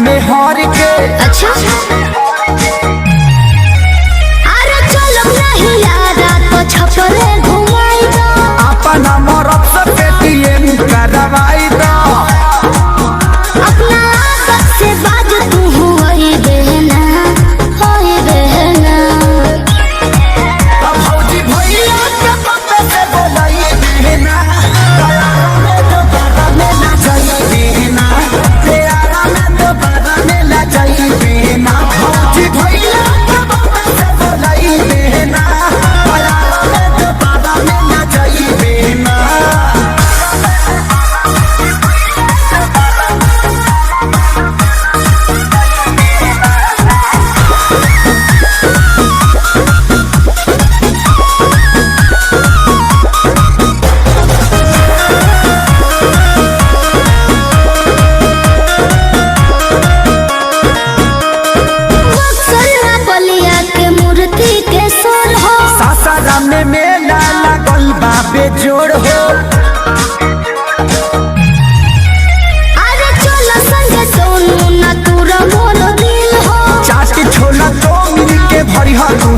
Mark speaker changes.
Speaker 1: में हार के।
Speaker 2: अच्छा अरे चलो नहीं यारा तो छपरे घुमाई दो,
Speaker 1: अपना मरद से पेटीएम करवाई दो।
Speaker 2: अपना आदत से बाज तू होई बहना, होई बहना।
Speaker 1: अब भौजी भैया के पप्पे से बोलाई बहना, प्यारा में दोबारा मिला जाई बहना, प्यारा में दोबारा मिला जाई बहना। भौजी भैया के पप्पे से बोलाई बहना, प्यारा में दोबारा मिला जाई बहना।
Speaker 2: बक्सरा बलिया के मूर्ति के सोल हो,
Speaker 1: सासाराम में मेला लागल बा बेजोड़ हो।
Speaker 2: अरे चलो संगे सोनू ना तू मोर दिल हो।
Speaker 1: चाट छोला तो मिल के भरी तू